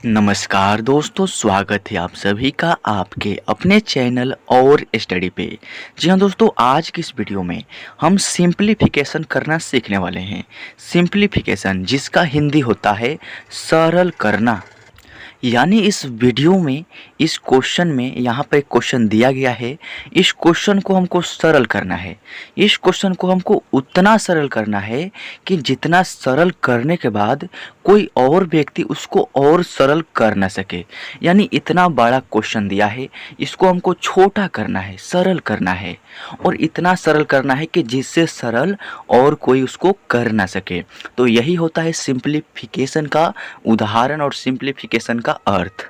नमस्कार दोस्तों, स्वागत है आप सभी का आपके अपने चैनल और स्टडी पे। जी हाँ दोस्तों, आज की इस वीडियो में हम सिंप्लीफिकेशन करना सीखने वाले हैं। सिंप्लीफिकेशन जिसका हिंदी होता है सरल करना। यानी इस वीडियो में इस क्वेश्चन में यहाँ पर एक क्वेश्चन दिया गया है। इस क्वेश्चन को हमको सरल करना है। इस क्वेश्चन को हमको उतना सरल करना है कि जितना सरल करने के बाद कोई और व्यक्ति उसको और सरल कर ना सके। यानी इतना बड़ा क्वेश्चन दिया है, इसको हमको छोटा करना है, सरल करना है और इतना सरल करना है कि जिससे सरल और कोई उसको कर ना सके। तो यही होता है सिंप्लीफिकेशन का उदाहरण और सिंप्लीफिकेशन का अर्थ।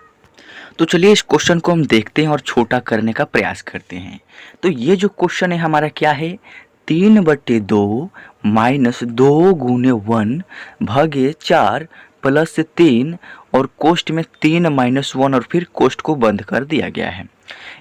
तो चलिए इस क्वेश्चन को हम देखते हैं और छोटा करने का प्रयास करते हैं। तो ये जो क्वेश्चन है हमारा क्या है, 3/2 माइनस 2 गुने 1 भागे 4 प्लस 3 और कोष्ट में 3 माइनस 1 और फिर कोष्ट को बंद कर दिया गया है।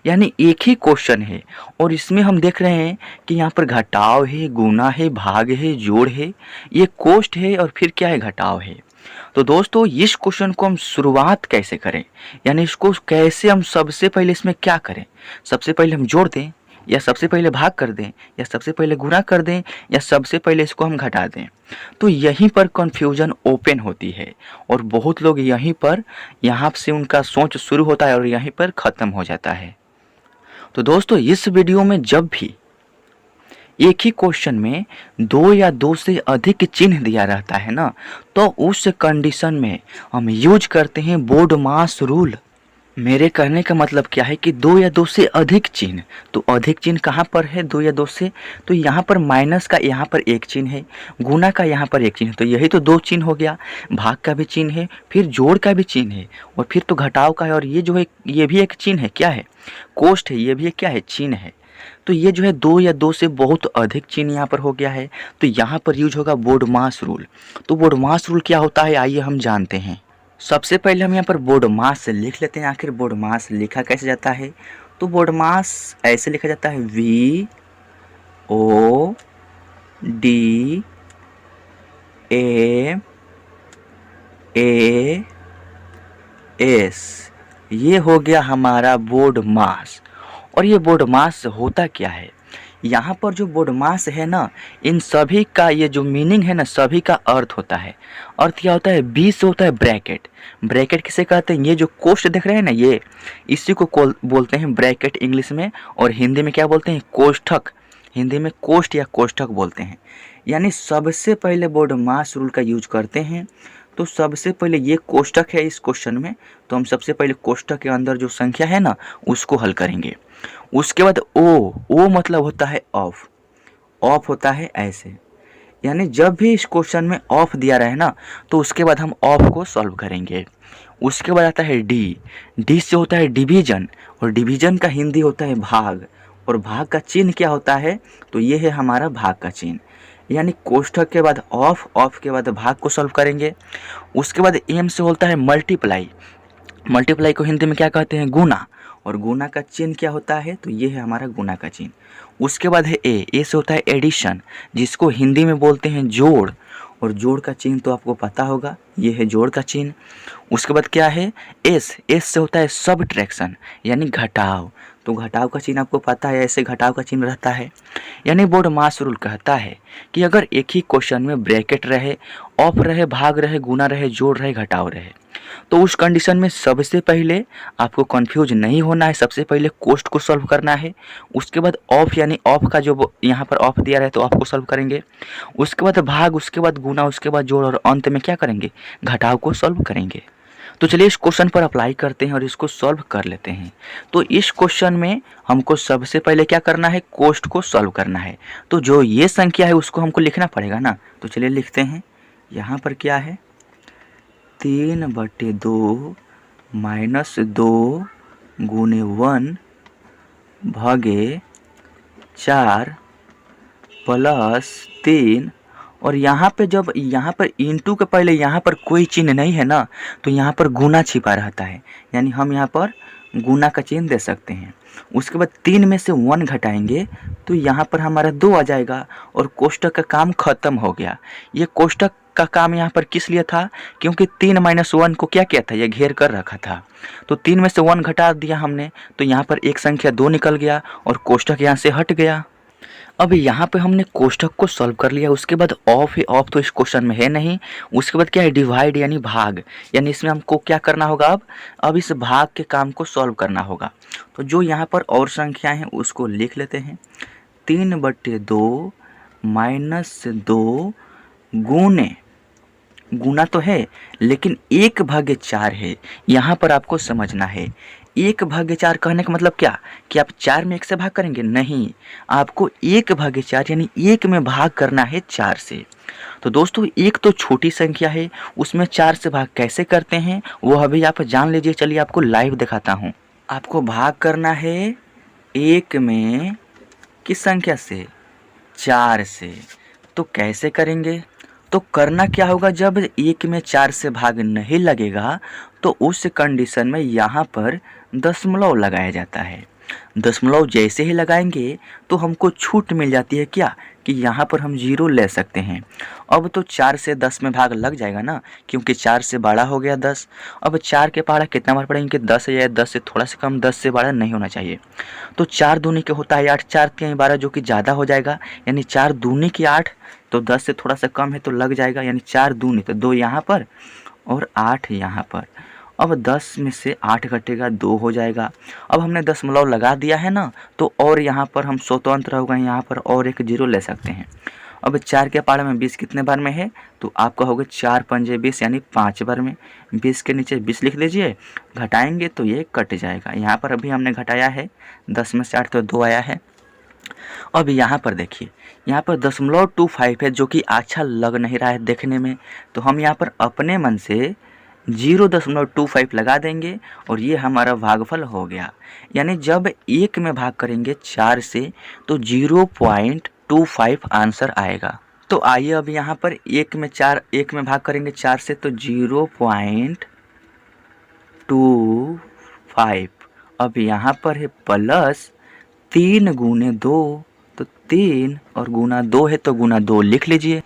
यानी एक ही क्वेश्चन है और इसमें हम देख रहे हैं कि यहाँ पर घटाव है, गुना है, भाग है, जोड़ है, ये कोष्ट है और फिर क्या है, घटाव है। तो दोस्तों इस क्वेश्चन को हम शुरुआत कैसे करें, यानी इसको कैसे हम सबसे पहले इसमें क्या करें, सबसे पहले हम जोड़ दें या सबसे पहले भाग कर दें या सबसे पहले गुणा कर दें या सबसे पहले इसको हम घटा दें। तो यहीं पर कन्फ्यूजन ओपन होती है और बहुत लोग यहीं पर यहाँ से उनका सोच शुरू होता है और यहीं पर ख़त्म हो जाता है। तो दोस्तों इस वीडियो में जब भी एक ही क्वेश्चन में 2 या 2 से अधिक चिन्ह दिया रहता है ना, तो उस कंडीशन में हम यूज करते हैं बोडमास रूल। मेरे कहने का मतलब क्या है कि 2 या 2 से अधिक चिन्ह, तो अधिक चिन्ह कहाँ पर है, 2 या 2 से, तो यहाँ पर माइनस का यहाँ पर एक चिन्ह है, गुना का यहाँ पर एक चिन्ह, तो यही तो 2 चिन्ह हो गया। भाग का भी चिन्ह है, फिर जोड़ का भी चिन्ह है और फिर तो घटाव का है और ये जो है ये भी एक चिन्ह है, क्या है, कोष्ट है, ये भी एक क्या है, चिन्ह है। तो ये जो है 2 या 2 से बहुत अधिक चिन्ह यहाँ पर हो गया है, तो यहाँ पर यूज होगा बोडमास रूल। तो बोडमास रूल क्या होता है, आइए हम जानते हैं। सबसे पहले हम यहाँ पर बोडमास लिख लेते हैं। आखिर बोडमास लिखा कैसे जाता है, तो बोडमास ऐसे लिखा जाता है VODAS। ये हो गया हमारा बोडमास। और ये बोडमास होता क्या है, यहाँ पर जो बोडमास है ना, इन सभी का ये जो मीनिंग है ना, सभी का अर्थ होता है। अर्थ क्या होता है, बी से होता है ब्रैकेट। ब्रैकेट किसे कहते हैं, ये जो कोष्ट देख रहे हैं ना, ये इसी को बोलते हैं ब्रैकेट इंग्लिश में, और हिंदी में क्या बोलते हैं, कोष्ठक। हिंदी में कोष्ठ या कोष्ठक बोलते हैं। यानी सबसे पहले बोडमास रूल का यूज करते हैं। तो सबसे पहले ये कोष्ठक है इस क्वेश्चन में, तो हम सबसे पहले कोष्ठक के अंदर जो संख्या है ना उसको हल करेंगे। उसके बाद ओ मतलब होता है ऑफ। ऑफ होता है ऐसे, यानी जब भी इस क्वेश्चन में ऑफ दिया रहे ना, तो उसके बाद हम ऑफ को सॉल्व करेंगे। उसके बाद आता है डी। डी से होता है डिवीजन, और डिवीजन का हिंदी होता है भाग, और भाग का चिन्ह क्या होता है, तो ये है हमारा भाग का चिन्ह। यानी कोष्ठक के बाद ऑफ, ऑफ के बाद भाग को सॉल्व करेंगे। उसके बाद एम से होता है मल्टीप्लाई। मल्टीप्लाई को हिंदी में क्या कहते हैं, गुना, और गुना का चिन्ह क्या होता है, तो ये है हमारा गुना का चिन्ह। उसके बाद है ए से होता है एडिशन, जिसको हिंदी में बोलते हैं जोड़, और जोड़ का चिन्ह तो आपको पता होगा, ये है जोड़ का चिन्ह। उसके बाद क्या है एस से होता है सबट्रैक्शन, यानी घटाव, तो घटाव का चिन्ह आपको पता है, ऐसे घटाव का चिन्ह रहता है। यानी बोडमास रूल कहता है कि अगर एक ही क्वेश्चन में ब्रैकेट रहे, ऑफ रहे, भाग रहे, गुना रहे, जोड़ रहे, घटाव रहे, तो उस कंडीशन में सबसे पहले आपको कंफ्यूज नहीं होना है, सबसे पहले कोष्ट को सॉल्व करना है। उसके बाद ऑफ, यानी ऑफ का जो यहाँ पर ऑफ दिया रहे तो ऑफ को सॉल्व करेंगे। उसके बाद भाग, उसके बाद गुना, उसके बाद जोड़, और अंत में क्या करेंगे, घटाव को सॉल्व करेंगे। तो चलिए इस क्वेश्चन पर अप्लाई करते हैं और इसको सॉल्व कर लेते हैं। तो इस क्वेश्चन में हमको सबसे पहले क्या करना है, कोष्ट को सॉल्व करना है। तो जो ये संख्या है उसको हमको लिखना पड़ेगा ना, तो चलिए लिखते हैं। यहाँ पर क्या है, 3/2 माइनस 2 गुने 1 भागे 4 प्लस 3, और यहाँ पे जब यहाँ पर इंटू के पहले यहाँ पर कोई चिन्ह नहीं है ना, तो यहाँ पर गुना छिपा रहता है, यानी हम यहाँ पर गुना का चिन्ह दे सकते हैं। उसके बाद 3 में से 1 घटाएंगे तो यहाँ पर हमारा 2 आ जाएगा और कोष्टक का काम खत्म हो गया। ये कोष्टक का काम यहाँ पर किस लिए था, क्योंकि 3 - 1 को क्या किया था, ये घेर कर रखा था। तो 3 में से 1 घटा दिया हमने, तो यहाँ पर एक संख्या 2 निकल गया और कोष्ठक यहाँ से हट गया। अब यहाँ पे हमने कोष्ठक को सॉल्व कर लिया। उसके बाद ऑफ है, ऑफ तो इस क्वेश्चन में है नहीं। उसके बाद क्या है, डिवाइड यानी भाग, यानी इसमें हमको क्या करना होगा, अब इस भाग के काम को सॉल्व करना होगा। तो जो यहाँ पर और संख्याएं हैं उसको लिख लेते हैं। 3/2 - 2 गुने, गुना तो है लेकिन 1/4 है। यहाँ पर आपको समझना है 1/4 कहने का मतलब क्या, कि आप 4 में 1 से भाग करेंगे, नहीं, आपको 1/4 यानी 1 में भाग करना है 4 से। तो दोस्तों एक तो छोटी संख्या है, उसमें 4 से भाग कैसे करते हैं वो अभी आप जान लीजिए। चलिए आपको लाइव दिखाता हूँ। आपको भाग करना है 1 में किस संख्या से, 4 से। तो कैसे करेंगे, तो करना क्या होगा, जब 1 में 4 से भाग नहीं लगेगा तो उस कंडीशन में यहाँ पर दशमलव लगाया जाता है। दशमलव जैसे ही लगाएंगे तो हमको छूट मिल जाती है, क्या कि यहाँ पर हम 0 ले सकते हैं। अब तो 4 से 10 में भाग लग जाएगा ना, क्योंकि 4 से बड़ा हो गया 10। अब 4 के पहाड़ा कितना बार पढ़ेंगे, 10 है या 10 से थोड़ा सा कम, 10 से बड़ा नहीं होना चाहिए। तो 4 दूनी के होता है 8, 4 3 12 जो कि ज़्यादा हो जाएगा, यानी 4 दूनी की 8, तो 10 से थोड़ा सा कम है तो लग जाएगा, यानी 4 दूनी तो 2 यहाँ पर और 8 यहाँ पर। अब 10 में से 8 घटेगा 2 हो जाएगा। अब हमने दशमलव लगा दिया है ना, तो और यहाँ पर हम स्वतंत्र हो गए, यहाँ पर और एक 0 ले सकते हैं। अब 4 के पहाड़े में 20 कितने बार में है, तो आपका होगा 4 पंजे 20 यानी 5 बार में। 20 के नीचे 20 लिख लीजिए, घटाएंगे तो ये कट जाएगा। यहाँ पर अभी हमने घटाया है 10 में से 8 तो 2 आया है। अब यहाँ पर देखिए, यहाँ पर 0.25 है जो कि अच्छा लग नहीं रहा है देखने में, तो हम यहाँ पर अपने मन से 0.25 लगा देंगे और ये हमारा भागफल हो गया। यानी जब 1 में भाग करेंगे 4 से तो 0.25 आंसर आएगा। तो आइए अब यहाँ पर 1 में भाग करेंगे 4 से तो 0.25। अब यहाँ पर है प्लस 3 गुने 2, तो 3 और गुना 2 है तो गुना 2 लिख लीजिए।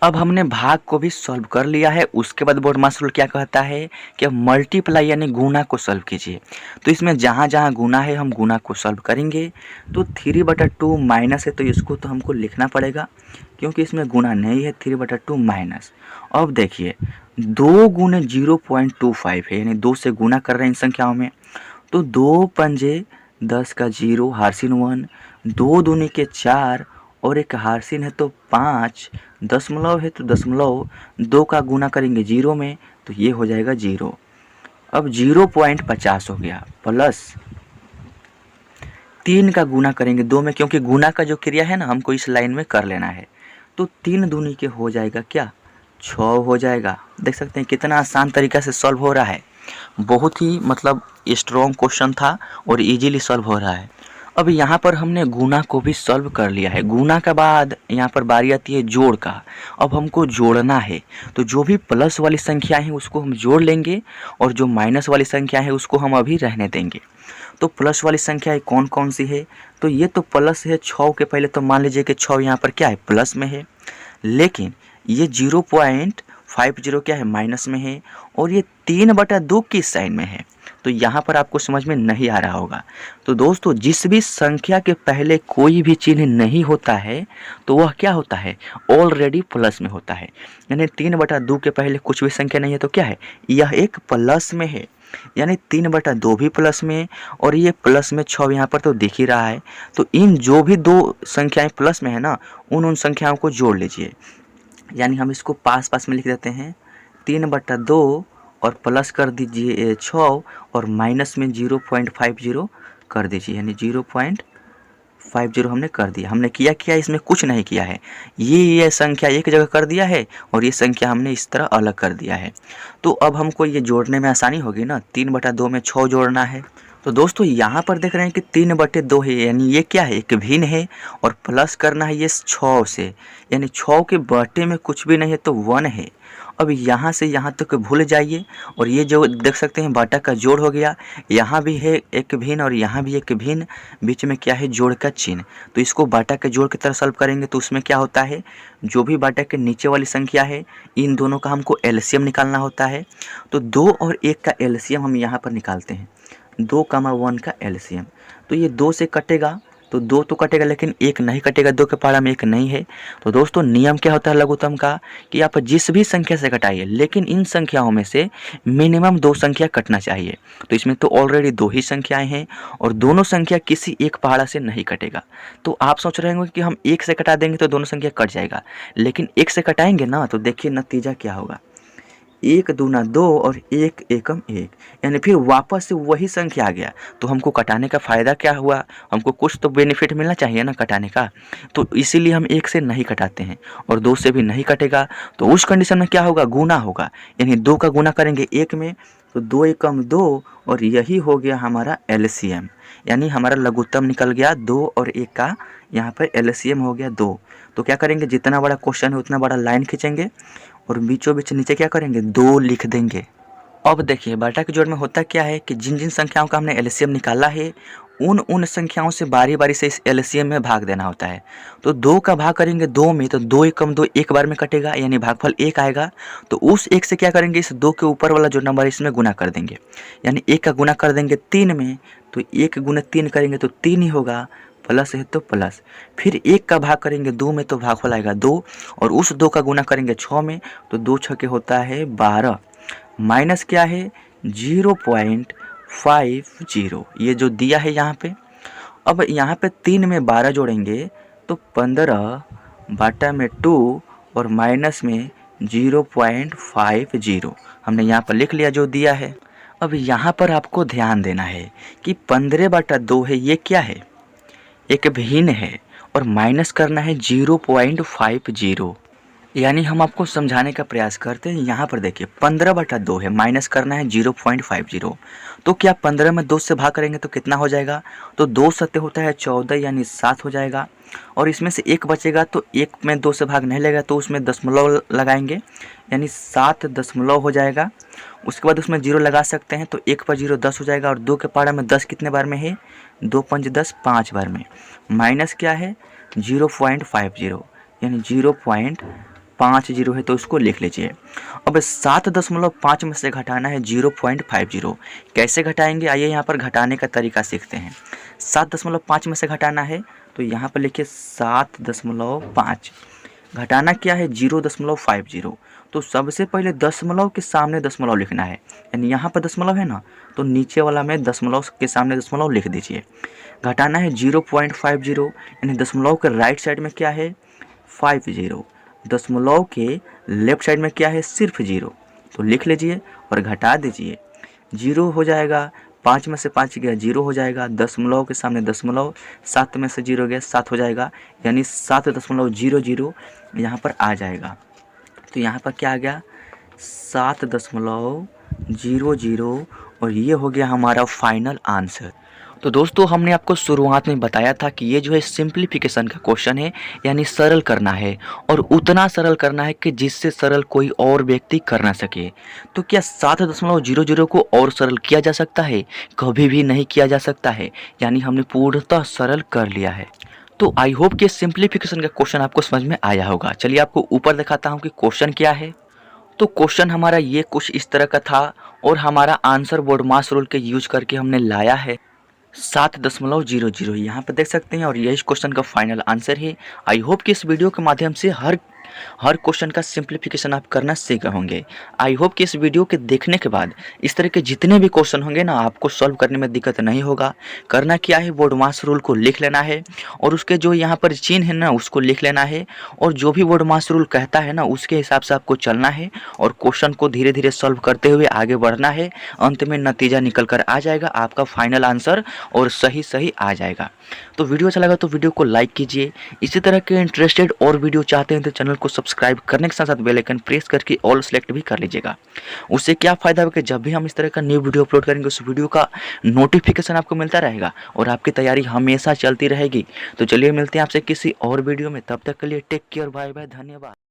अब हमने भाग को भी सॉल्व कर लिया है। उसके बाद बोर्ड मास्टर रूल क्या कहता है कि मल्टीप्लाई यानी गुना को सॉल्व कीजिए। तो इसमें जहाँ जहाँ गुना है हम गुना को सॉल्व करेंगे। तो 3/2 माइनस है तो इसको तो हमको लिखना पड़ेगा, क्योंकि इसमें गुना नहीं है। 3/2 माइनस, अब देखिए 2 गुने 0.25 है, यानी 2 से गुना कर रहे हैं इन संख्याओं में। तो 2 पंजे 10 का 0 हारसिन 1, 2 दूनी के 4 और एक हारसिन है तो 5, दशमलव है तो दशमलव 2 का गुना करेंगे 0 में तो ये हो जाएगा 0। अब 0.50 हो गया, प्लस 3 का गुना करेंगे 2 में, क्योंकि गुना का जो क्रिया है ना हमको इस लाइन में कर लेना है। तो 3 दूनी के हो जाएगा क्या, 6 हो जाएगा। देख सकते हैं कितना आसान तरीका से सॉल्व हो रहा है। बहुत ही मतलब स्ट्रॉन्ग क्वेश्चन था और इजीली सॉल्व हो रहा है। अब यहाँ पर हमने गुना को भी सॉल्व कर लिया है। गुना के बाद यहाँ पर बारी आती है जोड़ का। अब हमको जोड़ना है, तो जो भी प्लस वाली संख्या है उसको हम जोड़ लेंगे और जो माइनस वाली संख्या है उसको हम अभी रहने देंगे। तो प्लस वाली संख्या कौन कौन सी है, तो ये तो प्लस है 6 के पहले, तो मान लीजिए कि 6 यहाँ पर क्या है, प्लस में है, लेकिन ये 0.50 क्या है, माइनस में है, और ये 3/2 किस साइन में है, तो यहाँ पर आपको समझ में नहीं आ रहा होगा। तो दोस्तों जिस भी संख्या के पहले कोई भी चिन्ह नहीं होता है तो वह क्या होता है, ऑलरेडी प्लस में होता है। यानी 3/2 के पहले कुछ भी संख्या नहीं है तो क्या है, यह एक प्लस में है। यानी 3/2 भी प्लस में और ये प्लस में 6 यहाँ पर तो दिख ही रहा है। तो इन जो भी दो संख्याएं प्लस में है ना, उन संख्याओं को जोड़ लीजिए। यानी हम इसको पास पास में लिख देते हैं, 3/2 और प्लस कर दीजिए 6 और माइनस में 0.50 कर दीजिए, यानी 0.50 हमने कर दिया। हमने किया इसमें कुछ नहीं किया है, ये संख्या एक जगह कर दिया है और ये संख्या हमने इस तरह अलग कर दिया है। तो अब हमको ये जोड़ने में आसानी होगी ना, 3/2 में 6 जोड़ना है। तो दोस्तों यहाँ पर देख रहे हैं कि 3/2 है, यानी ये क्या है, एक भिन्न है, और प्लस करना है ये 6 से, यानी 6 के बटे में कुछ भी नहीं है तो 1 है। अब यहाँ से यहाँ तक भूल जाइए और ये जो देख सकते हैं बाटा का जोड़ हो गया, यहाँ भी है एक भिन्न और यहाँ भी एक भिन्न, बीच में क्या है जोड़ का चिन्ह। तो इसको बाटा के जोड़ की तरह सॉल्व करेंगे तो उसमें क्या होता है, जो भी बाटा के नीचे वाली संख्या है इन दोनों का हमको एलसीएम निकालना होता है। तो 2 और 1 का एलसीएम हम यहाँ पर निकालते हैं, 2, 1 का एलसीएम। तो ये 2 से कटेगा तो 2 तो कटेगा लेकिन 1 नहीं कटेगा, 2 के पहाड़ा में 1 नहीं है। तो दोस्तों नियम क्या होता है लघुत्तम का कि आप जिस भी संख्या से घटाइए लेकिन इन संख्याओं में से मिनिमम 2 संख्या कटना चाहिए। तो इसमें तो ऑलरेडी 2 ही संख्याएं हैं और दोनों संख्या किसी एक पहाड़ा से नहीं कटेगा। तो आप सोच रहे होंगे कि हम 1 से कटा देंगे तो दोनों संख्या कट जाएगा, लेकिन 1 से कटाएंगे ना तो देखिए नतीजा क्या होगा, 1 दूना 2 और 1 एकम 1, यानी फिर वापस से वही संख्या आ गया। तो हमको कटाने का फ़ायदा क्या हुआ, हमको कुछ तो बेनिफिट मिलना चाहिए ना कटाने का। तो इसीलिए हम 1 से नहीं कटाते हैं और 2 से भी नहीं कटेगा। तो उस कंडीशन में क्या होगा, गुना होगा, यानी 2 का गुना करेंगे 1 में तो 2 एकम 2 और यही हो गया हमारा एलसीएम, यानी हमारा लघुत्तम निकल गया 2 और 1 का, यहाँ पर एलसीएम हो गया 2। तो क्या करेंगे, जितना बड़ा क्वेश्चन है उतना बड़ा लाइन खींचेंगे और बीचों बीच नीचे क्या करेंगे 2 लिख देंगे। अब देखिए बाटा के जोड़ में होता क्या है कि जिन जिन संख्याओं का हमने एलसीएम निकाला है उन संख्याओं से बारी बारी से इस एलसीएम में भाग देना होता है। तो 2 का भाग करेंगे 2 में तो 2 एकम 2 एक बार में कटेगा, यानी भागफल 1 आएगा। तो उस 1 से क्या करेंगे, इस 2 के ऊपर वाला जो नंबर है इसमें गुना कर देंगे, यानी 1 का गुना कर देंगे 3 में तो 1 गुना 3 करेंगे तो 3 ही होगा, प्लस है तो प्लस। फिर 1 का भाग करेंगे 2 में तो भागफल आएगा 2 और उस 2 का गुना करेंगे 6 में तो 2 छके होता है 12, माइनस क्या है 0.50, ये जो दिया है यहाँ पे। अब यहाँ पे 3 में 12 जोड़ेंगे तो 15 बाटा में 2 और माइनस में 0.50 हमने यहाँ पर लिख लिया जो दिया है। अब यहाँ पर आपको ध्यान देना है कि 15/2 है, ये क्या है, एक भिन्न है और माइनस करना है 0.50, यानी हम आपको समझाने का प्रयास करते हैं। यहाँ पर देखिए 15/2 है, माइनस करना है 0.50। तो क्या 15 में 2 से भाग करेंगे तो कितना हो जाएगा, तो 2 सत्ते होता है 14 यानी 7 हो जाएगा। और इसमें से 1 बचेगा तो 1 में 2 से भाग नहीं लगेगा तो उसमें दशमलव लगाएंगे, यानी 7 दशमलव हो जाएगा। उसके बाद उसमें 0 लगा सकते हैं तो 1 पर 0 10 हो जाएगा और 2 के पहाड़ा में 10 कितने बार में है, 2 पंच 10 5 बार में। माइनस क्या है 0.50, यानी 0.50 है तो उसको लिख लीजिए। अब 7.5 में से घटाना है 0.50, कैसे घटाएंगे, आइए यहाँ पर घटाने का तरीका सीखते हैं। 7.5 में से घटाना है तो यहाँ पर लिखिए 7.5, घटाना क्या है 0.50। तो सबसे पहले दशमलव के सामने दशमलव लिखना है, यानी यहाँ पर दशमलव है ना तो नीचे वाला में दशमलव के सामने दशमलव लिख दीजिए। घटाना है 0.50, यानी दशमलव के राइट साइड में क्या है 50, दशमलव के लेफ्ट साइड में क्या है सिर्फ 0, तो लिख लीजिए और घटा दीजिए। 0 हो जाएगा, 5 में से 5 गया 0 हो जाएगा, दशमलव के सामने दशमलव, 7 में से 0 गया 7 हो जाएगा, यानी 7.00 यहाँ पर आ जाएगा। तो यहाँ पर क्या आ गया 7.00 और ये हो गया हमारा फाइनल आंसर। तो दोस्तों हमने आपको शुरुआत में बताया था कि ये जो है सिंप्लीफिकेशन का क्वेश्चन है, यानी सरल करना है और उतना सरल करना है कि जिससे सरल कोई और व्यक्ति कर ना सके। तो क्या 7.00 को और सरल किया जा सकता है, कभी भी नहीं किया जा सकता है, यानी हमने पूर्णतः सरल कर लिया है। तो आई होप कि सिंप्लीफिकेशन का क्वेश्चन आपको समझ में आया होगा। चलिए आपको ऊपर दिखाता हूँ कि क्वेश्चन क्या है। तो क्वेश्चन हमारा ये कुछ इस तरह का था और हमारा आंसर बोडमास रूल के यूज करके हमने लाया है 7.00, यहाँ पे देख सकते हैं और यही क्वेश्चन का फाइनल आंसर है। आई होप कि इस वीडियो के माध्यम से हर क्वेश्चन का सिंप्लीफिकेशन आप करना सीख होंगे। आई होप कि इस वीडियो के देखने के बाद इस तरह के जितने भी क्वेश्चन होंगे ना आपको सॉल्व करने में दिक्कत नहीं होगा। करना क्या है, बोडमास रूल को लिख लेना है और उसके जो यहाँ पर चिन्ह है ना उसको लिख लेना है और जो भी बोडमास रूल कहता है ना उसके हिसाब से आपको चलना है और क्वेश्चन को धीरे धीरे सॉल्व करते हुए आगे बढ़ना है। अंत में नतीजा निकल कर आ जाएगा, आपका फाइनल आंसर और सही आ जाएगा। तो वीडियो अच्छा लगा तो वीडियो को लाइक कीजिए। इसी तरह के इंटरेस्टेड और वीडियो चाहते हैं तो चैनल को सब्सक्राइब करने के साथ साथ बेल आइकन प्रेस करके ऑल सेलेक्ट भी कर लीजिएगा। उससे क्या फ़ायदा होगा कि जब भी हम इस तरह का न्यू वीडियो अपलोड करेंगे उस वीडियो का नोटिफिकेशन आपको मिलता रहेगा और आपकी तैयारी हमेशा चलती रहेगी। तो चलिए मिलते हैं आपसे किसी और वीडियो में, तब तक के लिए टेक केयर, बाय बाय, धन्यवाद।